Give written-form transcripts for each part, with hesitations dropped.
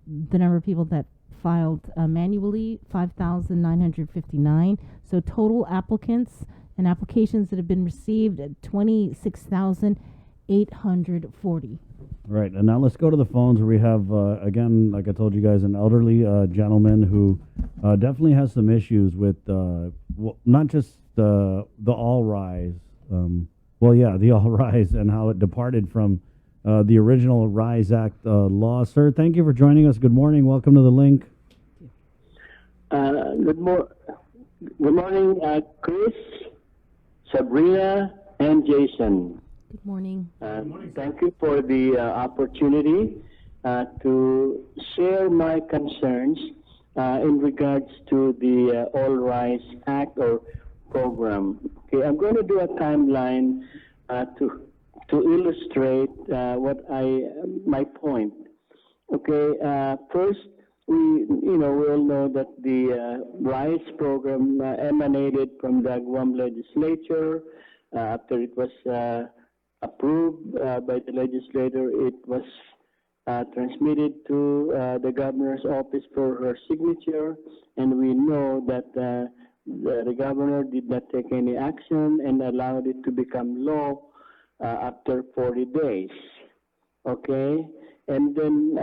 the number of people that filed manually, 5,959. So total applicants and applications that have been received, 26,840. Right, and now let's go to the phones where we have, again, like I told you guys, an elderly gentleman who definitely has some issues with, not just the All Rise, the All Rise and how it departed from the original RISE Act law. Sir, thank you for joining us. Good morning. Welcome to the link. Good morning, Chris, Sabrina, and Jason. Good morning. Thank you for the opportunity to share my concerns in regards to the All Rise Act or program. Okay, I'm going to do a timeline to illustrate my point. Okay, first we all know that the RISE program emanated from the Guam legislature. After it was approved by the legislator, it was transmitted to the governor's office for her signature, and we know that the governor did not take any action and allowed it to become law after 40 days. Okay, and then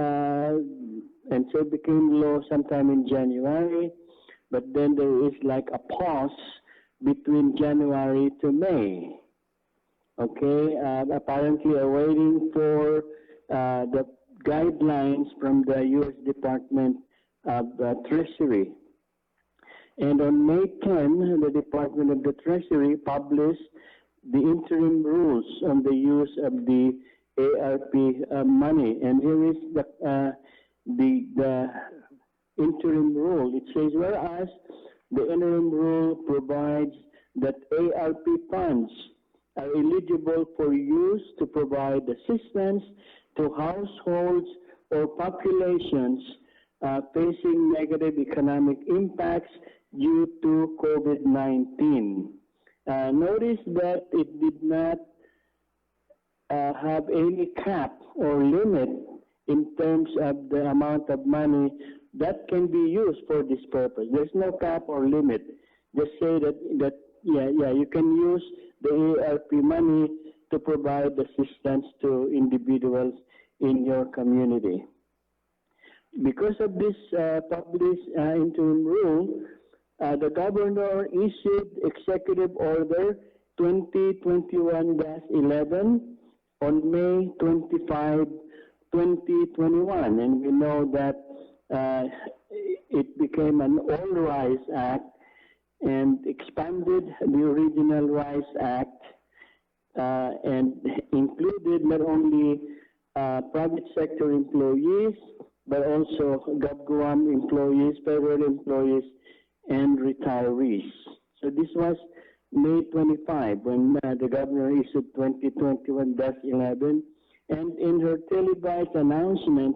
and so it became law sometime in January, but then there is like a pause between January to May. Okay, apparently awaiting for the guidelines from the U.S. Department of Treasury. And on May 10, the Department of the Treasury published the interim rules on the use of the ARP money. And here is the interim rule. It says, whereas the interim rule provides that ARP funds are eligible for use to provide assistance to households or populations facing negative economic impacts due to COVID-19. Notice that it did not have any cap or limit in terms of the amount of money that can be used for this purpose. There's no cap or limit. Just say that you can use the ARP money to provide assistance to individuals in your community. Because of this published interim rule, the governor issued Executive Order 2021-11 on May 25, 2021, and we know that it became an All Rise Act and expanded the original RISE Act and included not only private sector employees, but also GovGuam employees, federal employees, and retirees. So this was May 25 when the governor issued 2021-11, and in her televised announcement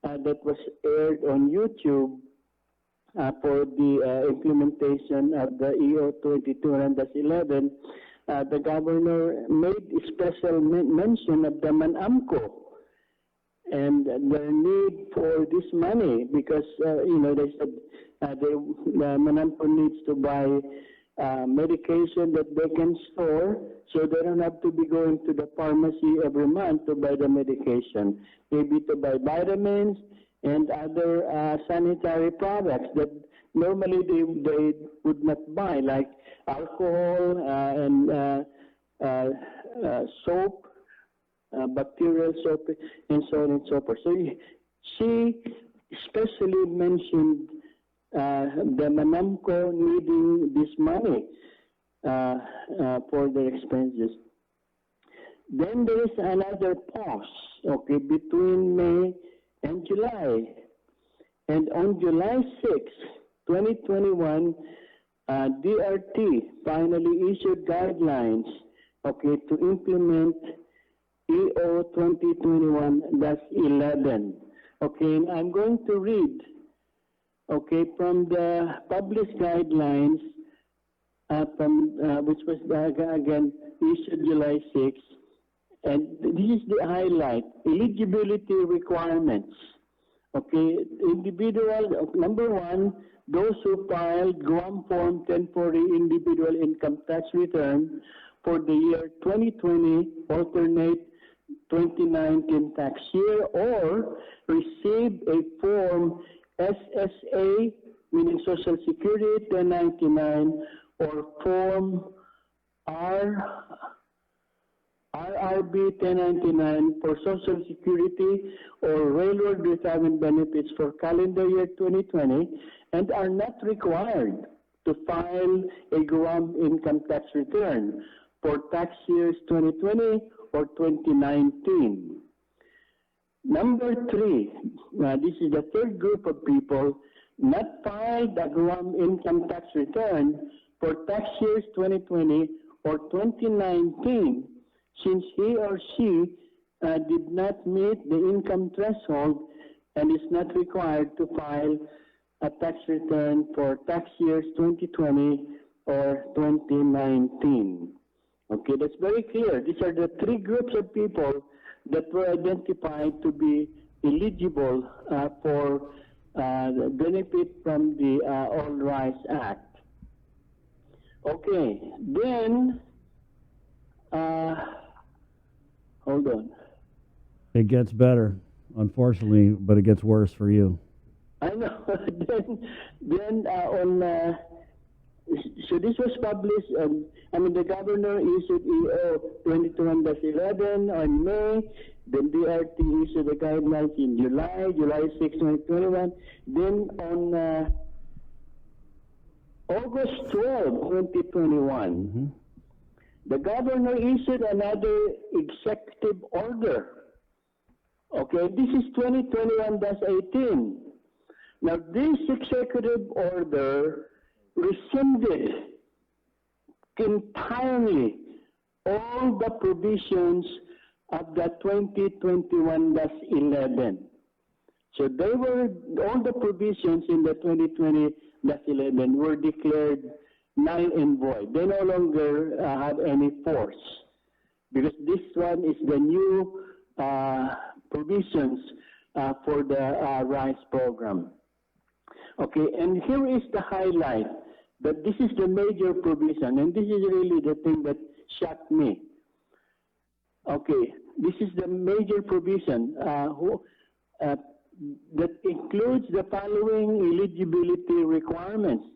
that was aired on YouTube for the implementation of the EO 2021-11, the governor made special mention of the MANAMCO and their need for this money because, they said the MANAMCO needs to buy medication that they can store so they don't have to be going to the pharmacy every month to buy the medication, maybe to buy vitamins and other sanitary products that normally they would not buy, like alcohol and soap, bacterial soap, and so on and so forth. So she especially mentioned the MANAMCO needing this money for their expenses. Then there is another pause, okay, between May and July. And on July 6, 2021, DRT finally issued guidelines, okay, to implement EO 2021-11. Okay, and I'm going to read, okay, from the published guidelines, which was again issued July 6, and this is the highlight: eligibility requirements. Okay, individual, number one, those who filed Guam Form 1040 individual income tax return for the year 2020, alternate 2019 tax year, or received a Form SSA, meaning Social Security 1099, or Form R RRB 1099 for Social Security or Railroad Retirement Benefits for calendar year 2020 and are not required to file a Guam income tax return for tax years 2020 or 2019. Number three, this is the third group of people not filed a Guam income tax return for tax years 2020 or 2019 since he or she did not meet the income threshold and is not required to file a tax return for tax years 2020 or 2019. Okay, that's very clear. These are the three groups of people that were identified to be eligible for the benefit from the All Rise Act. Okay, then, hold on. It gets better, unfortunately, but it gets worse for you. I know. then so this was published, the governor issued EO 22-11 on May, then DRT issued the guidelines in July 6, 2021. Then on August 12, 2021, the governor issued another executive order. Okay, this is 2021-18. Now, this executive order rescinded entirely all the provisions of the 2021-11. So all the provisions in the 2020-11 were declared null and void. They no longer have any force because this one is the new provisions for the RISE program. Okay, and here is the highlight that this is the major provision, and this is really the thing that shocked me. Okay, this is the major provision that includes the following eligibility requirements.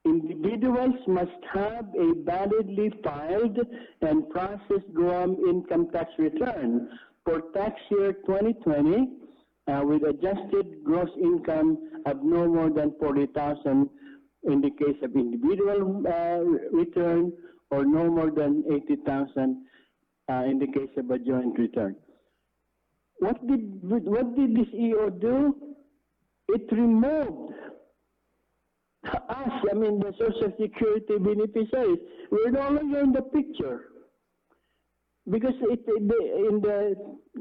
Individuals must have a validly filed and processed Guam income tax return for tax year 2020 with adjusted gross income of no more than 40,000 in the case of individual return, or no more than 80,000 in the case of a joint return. What did this EO do? It removed us, the Social Security beneficiaries. We're no longer in the picture. Because in the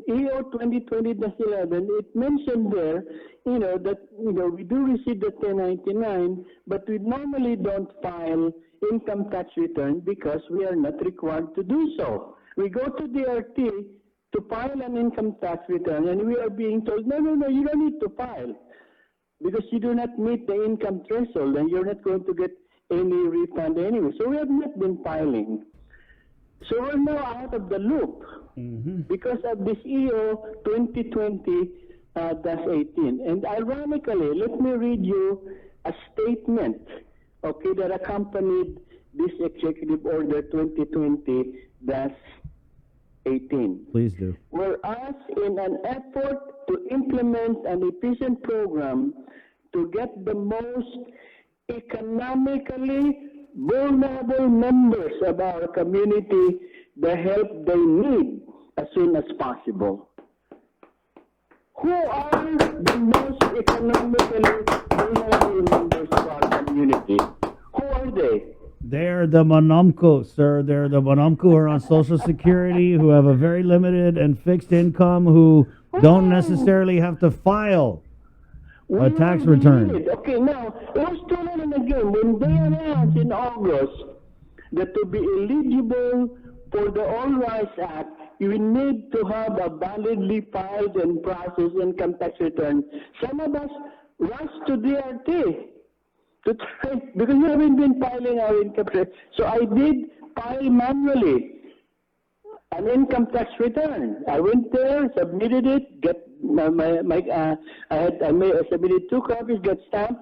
EO 2020-11, it mentioned there, that, we do receive the 1099, but we normally don't file income tax return because we are not required to do so. We go to DRT to file an income tax return, and we are being told, no, you don't need to file because you do not meet the income threshold, and you're not going to get any refund anyway. So we have not been filing. So we're now out of the loop because of this EO 2020-18. And ironically, let me read you a statement, okay, that accompanied this Executive Order 2020-18. Please do. Whereas in an effort to implement an efficient program to get the most economically vulnerable members of our community the help they need as soon as possible. Who are the most economically vulnerable members of our community? Who are they? They're the Monomco, sir. They're the Monomco who are on Social Security, who have a very limited and fixed income, who don't necessarily have to file a tax return. Okay, now, it was told again when they announced in August that to be eligible for the All Rights Act, you need to have a validly filed and processed income tax return. Some of us rush to DRT to try, because we haven't been filing our income tax. So I did file manually an income tax return. I went there, submitted it, get I submitted 2 copies, got stamped,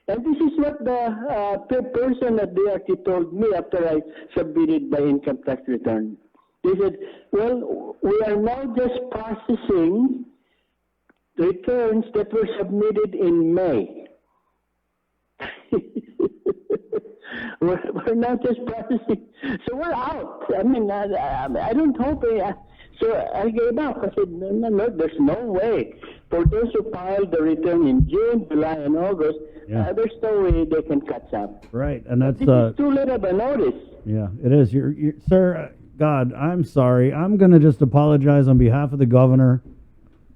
and this is what the person at DRT told me after I submitted my income tax return. They said, well, we are now just processing returns that were submitted in May. We're not just processing, so we're out. I mean, I don't hope. So I gave up. I said, no, there's no way. For those who filed the return in June, July, and August, there's no way they can catch up. Right, and that's This is too late of a notice. Yeah, it is. You're sir. God, I'm sorry. I'm gonna just apologize on behalf of the governor.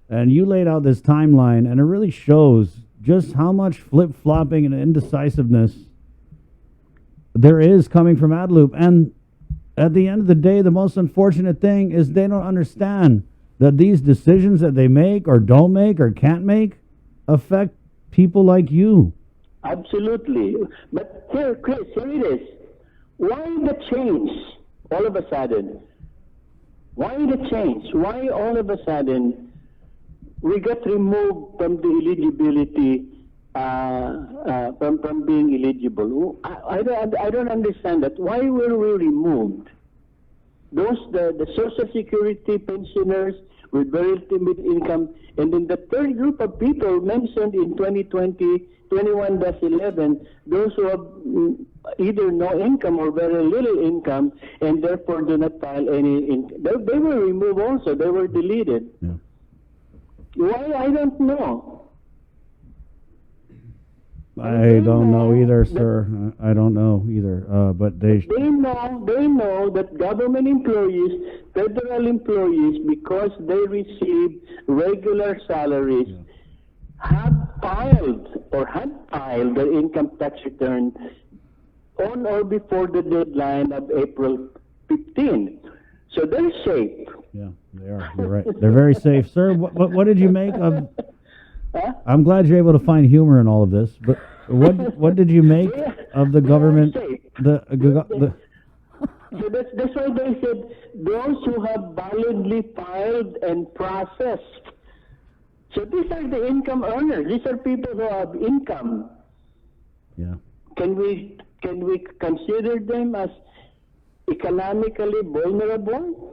And you laid out this timeline, and it really shows just how much flip-flopping and indecisiveness there is coming from AdLoop. And at the end of the day, the most unfortunate thing is they don't understand that these decisions that they make or don't make or can't make affect people like you. Absolutely. But here, Chris, here it is. Why the change all of a sudden? Why the change? Why all of a sudden we got removed from the eligibility, from being eligible? I don't understand that. Why were we removed? Those, the Social Security pensioners with very limited income, and then the third group of people mentioned in 2020, 21-11, those who have either no income or very little income, and therefore do not file any income. They were removed also. They were deleted. Yeah. Why? I don't know. I don't know either, sir. I don't know either. But they know that government employees, federal employees, because they receive regular salaries, have filed or had filed their income tax return on or before the deadline of April 15. So they're safe. Yeah, they are. You're right. They're very safe, sir. What did you make of? Huh? I'm glad you're able to find humor in all of this. But what did you make of the government? So that's why they said those who have validly filed and processed. So these are the income earners. These are people who have income. Yeah. Can we consider them as economically vulnerable?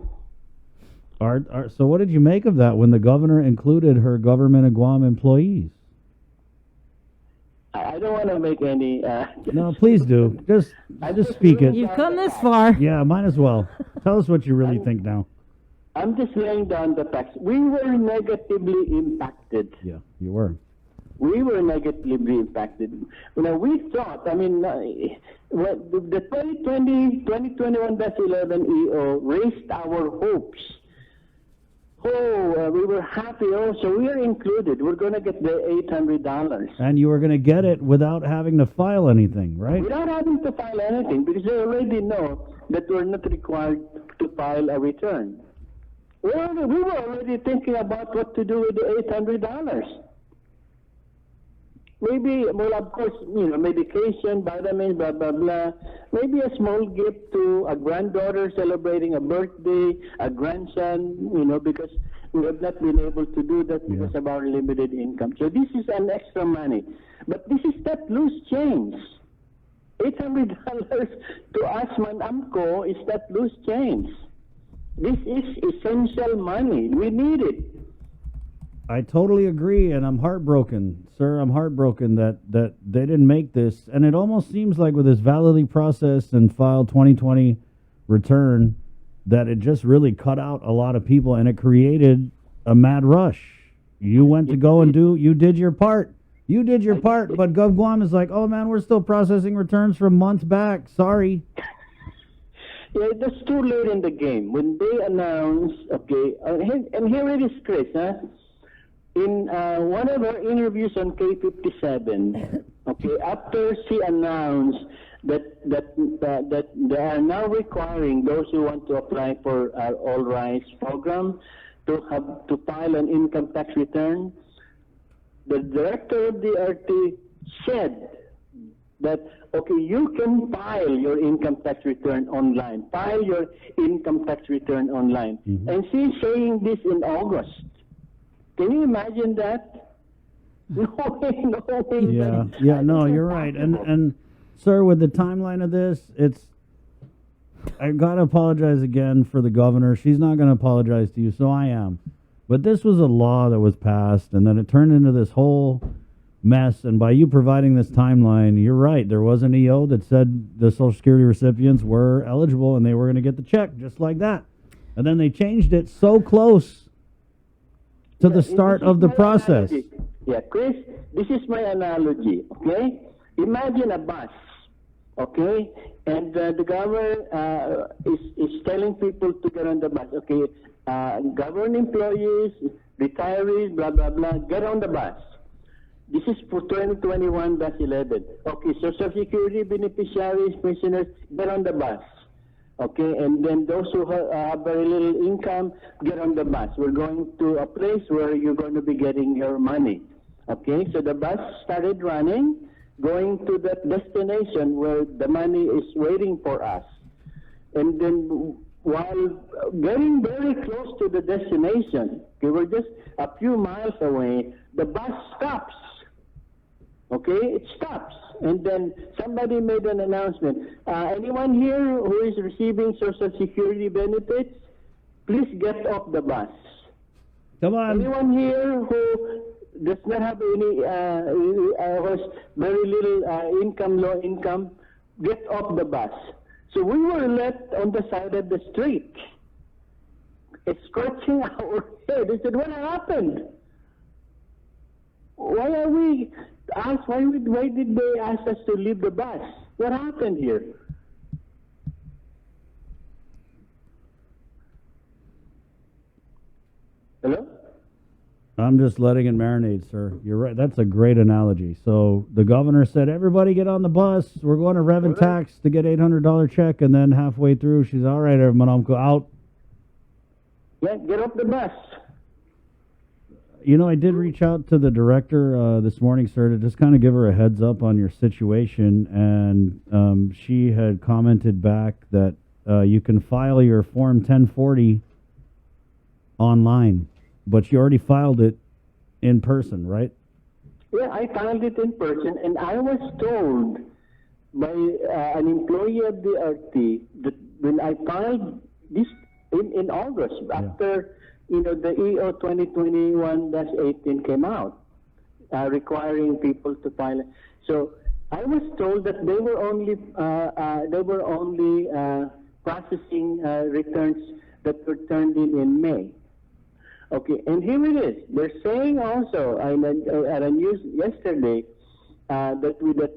So what did you make of that when the governor included her government and Guam employees? I don't want to make any. No, please do. Just speak it. You've come this far. Yeah, might as well. Tell us what you really think now. I'm just laying down the facts. We were negatively impacted. Yeah, you were. We were negatively impacted. We thought, I mean, the 2021-11 EO raised our hopes. We were happy. So we are included. We're going to get the $800. And you were going to get it without having to file anything, right? Without having to file anything, because they already know that we're not required to file a return. We were already thinking about what to do with the $800. Maybe, well, of course, medication, vitamins, blah, blah, blah. Maybe a small gift to a granddaughter celebrating a birthday, a grandson, because we have not been able to do that because of our limited income. So this is an extra money. But this is that loose change. $800 to us, Manamco, is that loose change. This is essential money. We need it. I totally agree, and I'm heartbroken, sir. I'm heartbroken that they didn't make this. And it almost seems like with this validly processed and filed 2020 return that it just really cut out a lot of people, and it created a mad rush. You went to go and you did your part. You did your part, but Gov Guam is like, oh, man, we're still processing returns from months back. Sorry. Yeah, that's too late in the game. When they announce, okay, and here it is, Chris, huh? In one of her interviews on K57, okay, after she announced that they are now requiring those who want to apply for our All Rise program to file an income tax return. The director of the RT said that, okay, you can file your income tax return online. File your income tax return online. Mm-hmm. And she's saying this in August. Can you imagine that? No way, no way. Yeah, no, you're right. And sir, with the timeline of this, I gotta apologize again for the governor. She's not gonna apologize to you, so I am. But this was a law that was passed, and then it turned into this whole mess. And by you providing this timeline, you're right. There was an EO that said the Social Security recipients were eligible and they were going to get the check just like that. And then they changed it so close to the start of the process. Analogy. Yeah, Chris, this is my analogy, okay? Imagine a bus, okay? And the governor is telling people to get on the bus, okay? Government employees, retirees, blah, blah, blah, get on the bus. This is for 2021-11. Okay, Social Security beneficiaries, pensioners, get on the bus. Okay, and then those who have very little income, get on the bus. We're going to a place where you're going to be getting your money. Okay, so the bus started running, going to that destination where the money is waiting for us. And then while getting very close to the destination, okay, we're just a few miles away, the bus stops. Okay, it stops. And then somebody made an announcement. Anyone here who is receiving Social Security benefits, please get off the bus. Come on. Anyone here who does not have any, has very little income, low income, get off the bus. So we were left on the side of the street. It's scratching our head. I said, what happened? Why are we asked? Why did they ask us to leave the bus? What happened here? Hello? I'm just letting it marinate, sir. You're right. That's a great analogy. So the governor said, everybody get on the bus. We're going to Rev and Tax to get $800 check. And then halfway through, she's all right, Manamko, out. Yeah, get off the bus. You know, I did reach out to the director this morning, sir, to just kind of give her a heads up on your situation. And she had commented back that you can file your Form 1040 online. But you already filed it in person, right? Yeah, I filed it in person, and I was told by an employee of the RT that when I filed this in August, after the EO 2021-18 came out, requiring people to file it. So I was told that they were only processing returns that were turned in May. Okay, and here it is. They're saying also at a news yesterday that with the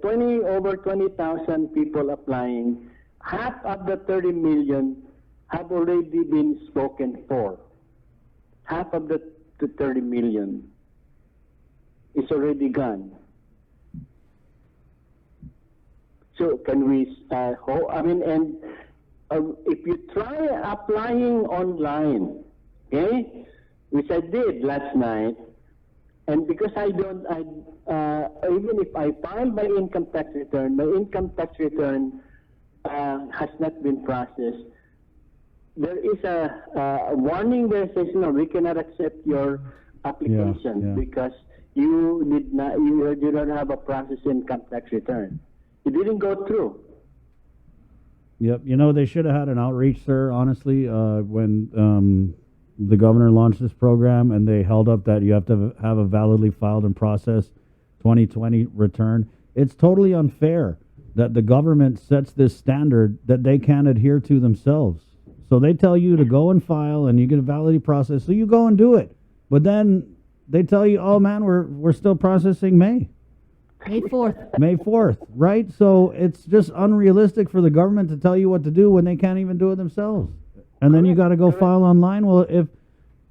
over 20,000 people applying, half of the 30 million have already been spoken for. Half of the 30 million is already gone. So can we? If you try applying online, okay, which I did last night, and because even if I file my income tax return has not been processed. There is a warning there says, no, we cannot accept your application because you do not have a processed income tax return. It didn't go through. Yep. You know, they should have had an outreach, sir, honestly, when the governor launched this program and they held up that you have to have a validly filed and processed 2020 return. It's totally unfair that the government sets this standard that they can't adhere to themselves. So they tell you to go and file and you get a validly processed, so you go and do it. But then they tell you, oh man, we're still processing May 4th. May 4th, right? So it's just unrealistic for the government to tell you what to do when they can't even do it themselves. And then you got to go file online. Well, if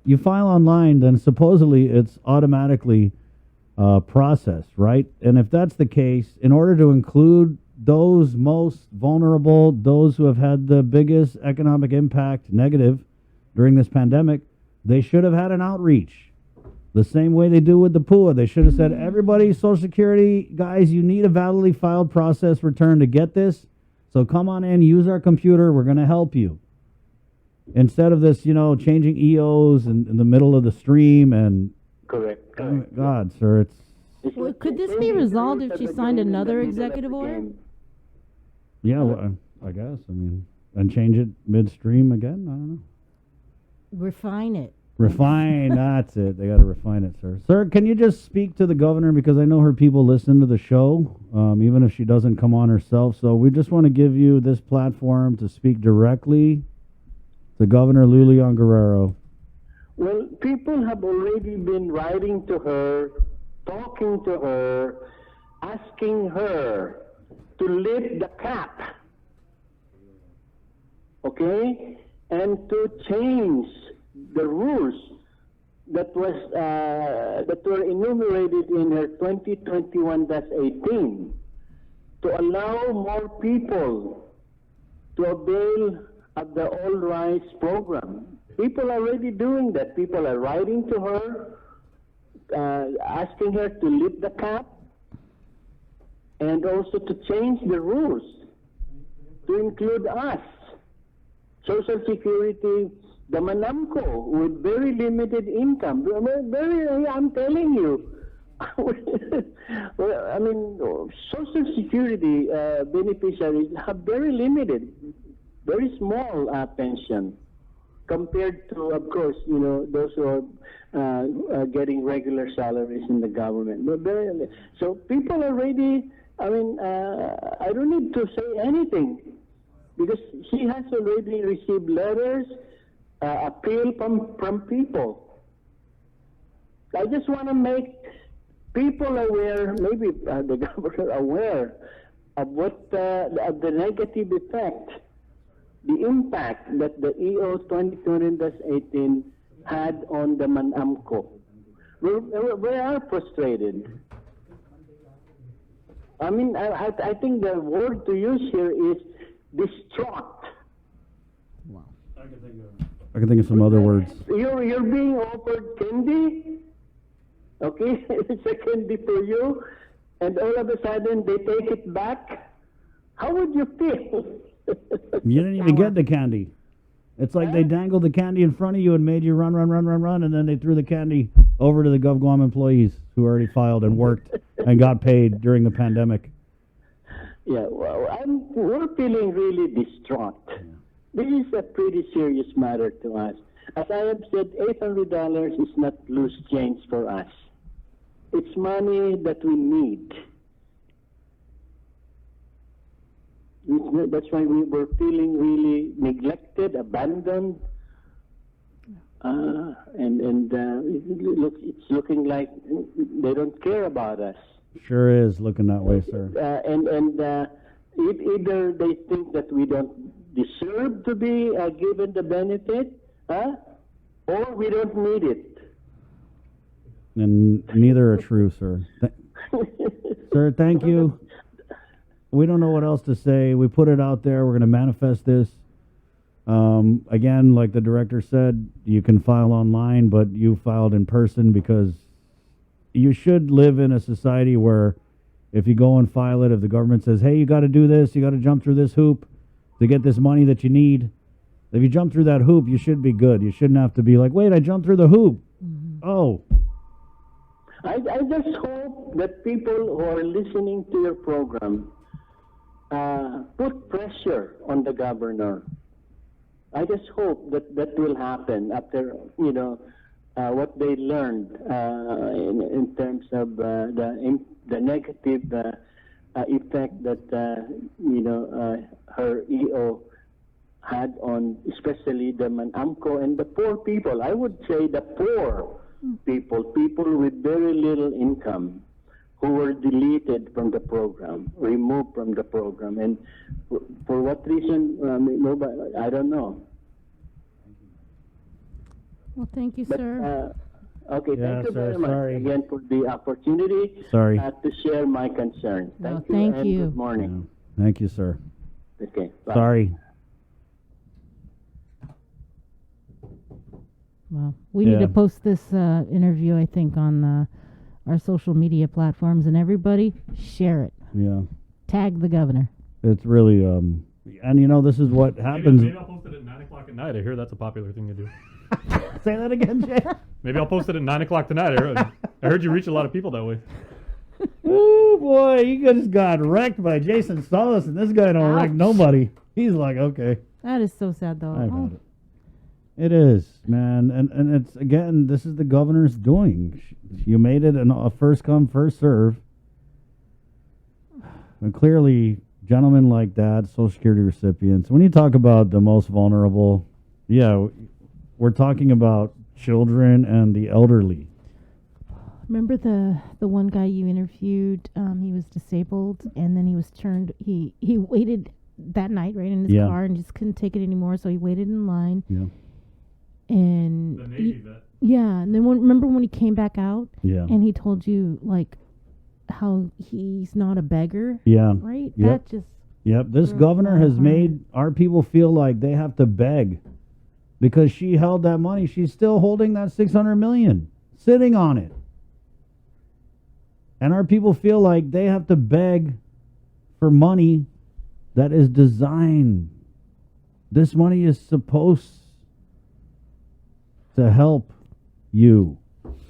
you file online, then supposedly it's automatically processed, right? And if that's the case, in order to include those most vulnerable, those who have had the biggest economic impact, negative, during this pandemic, they should have had an outreach. The same way they do with the PUA. They should have said, everybody, Social Security, guys, you need a validly filed process return to get this. So come on in, use our computer. We're going to help you. Instead of this, changing EOs in the middle of the stream and... Correct. Oh my God, sir, Well, could this be resolved if she signed another executive order? Yeah, well, I guess. And change it midstream again? I don't know. Refine it. Refine, that's it. They got to refine it, sir. Sir, can you just speak to the governor? Because I know her people listen to the show, even if she doesn't come on herself. So we just want to give you this platform to speak directly to Governor Lulian Guerrero. Well, people have already been writing to her, talking to her, asking her to lift the cap, okay, and to change the rules that were enumerated in her 2021-18 to allow more people to avail of the All Rise program. People are already doing that. People are writing to her, asking her to lift the cap and also to change the rules to include us. Social Security, the Manamco with very limited income. I'm telling you. Social Security beneficiaries have very limited, very small pension compared to, of course, those who are getting regular salaries in the government. So people are ready. I don't need to say anything because she has already received letters, appeal from people. I just want to make people aware, maybe the governor aware of what of the negative effect, the impact that the EO 2020-18 had on the Manamco. We are frustrated. I think the word to use here is distraught. Wow. I can think of some other words. You're being offered candy, okay? It's a candy for you, and all of a sudden they take it back. How would you feel? You didn't even get the candy. It's like they dangled the candy in front of you and made you run, and then they threw the candy over to the GovGuam employees who already filed and worked and got paid during the pandemic. Yeah, well, we're feeling really distraught. Yeah. This is a pretty serious matter to us. As I have said, $800 is not loose change for us. It's money that we need. That's why we were feeling really neglected, abandoned, and it's looking like they don't care about us. Sure is looking that way, sir. Either they think that we don't deserve to be given the benefit, or we don't need it. And neither are true, sir. Sir, thank you. We don't know what else to say. We put it out there. We're going to manifest this. Again, like the director said, you can file online, but you filed in person because you should live in a society where if you go and file it, if the government says, hey, you got to do this, you got to jump through this hoop to get this money that you need. If you jump through that hoop, you should be good. You shouldn't have to be like, wait, I jumped through the hoop. Mm-hmm. Oh. I just hope that people who are listening to your program put pressure on the governor. I just hope that will happen after, what they learned in terms of the negative effect that, her EO had on especially the Manamco and the poor people. I would say the poor people with very little income, who were deleted from the program, removed from the program, and for what reason? Nobody, I don't know. Well, thank you, sir. Okay, yeah, thank you sir, very much again for the opportunity to share my concerns. Thank you. And good morning. Yeah. Thank you, sir. Okay. Bye. Sorry. Well, we need Yeah. to post this interview, I think, on our social media platforms, and everybody share it. Yeah. Tag the governor. It's really and you know, this is what happens. Maybe I'll post it at 9 o'clock at night. I hear that's a popular thing to do. Say that again, Jay. Maybe I'll post it at 9 o'clock tonight. I heard you reach a lot of people that way. Oh boy, you just got wrecked by Jason Solis, and this guy don't wreck Ouch. nobody. He's like, okay, That is so sad, though. I've Oh, had it. It is, man, and it's again, this is the governor's doing. You made it a first come, first serve, and clearly, gentlemen like that, Social Security recipients. When you talk about the most vulnerable, yeah, we're talking about children and the elderly. Remember the one guy you interviewed? He was disabled, and then he was turned. He waited that night right in his Yeah. car and just couldn't take it anymore, so he waited in line. Yeah, And The Navy vet. yeah, and then remember when he came back out yeah, and he told you like how he's not a beggar, yeah. right? Yep. That just Yep, this Broke governor my has heart. made our people feel like they have to beg because she held that money. She's still holding that 600 million, sitting on it. And our people feel like they have to beg for money that is designed. This money is supposed to help you.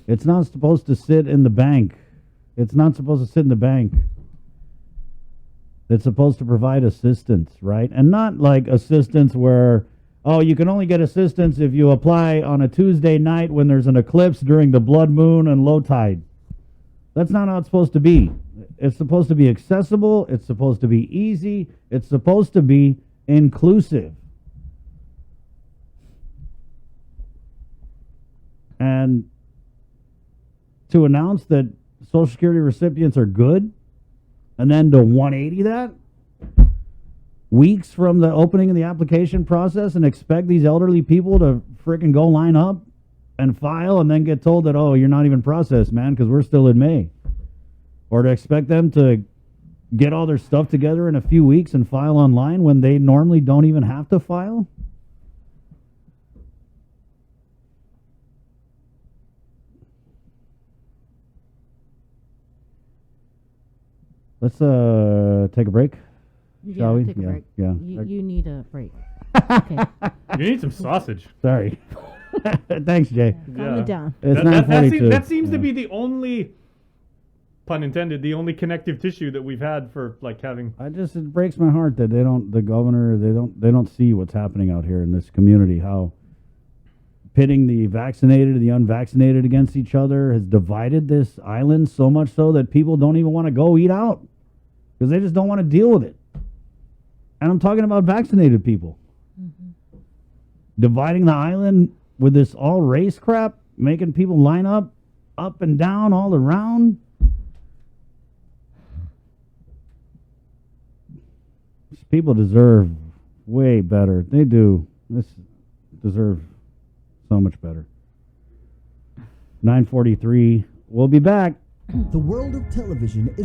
It's not supposed to sit in the bank. It's not supposed to sit in the bank. It's supposed to provide assistance, right? And not like assistance where, oh, you can only get assistance if you apply on a Tuesday night when there's an eclipse during the blood moon and low tide. That's not how it's supposed to be. It's supposed to be accessible. It's supposed to be easy. It's supposed to be inclusive. And to announce that Social Security recipients are good, and then to 180 that weeks from the opening of the application process and expect these elderly people to freaking go line up and file and then get told that, oh, you're not even processed, man, because we're still in May. Or to expect them to get all their stuff together in a few weeks and file online when they normally don't even have to file. Let's take a break. Shall we? take a Yeah, break. yeah. You need a break. Okay, You need some sausage. Sorry. Thanks, Jay. calm it down. It's That 9:42. that seems Yeah. to be the only, pun intended, the only connective tissue that we've had for like having. It breaks my heart that the governor, they don't see what's happening out here in this community, how pitting the vaccinated and the unvaccinated against each other has divided this island so much so that people don't even want to go eat out because they just don't want to deal with it. And I'm talking about vaccinated people. Dividing the island with this all race crap, making people line up and down all around. These people deserve way better. They do. This deserve so much better. 9:43. We'll be back. The world of television is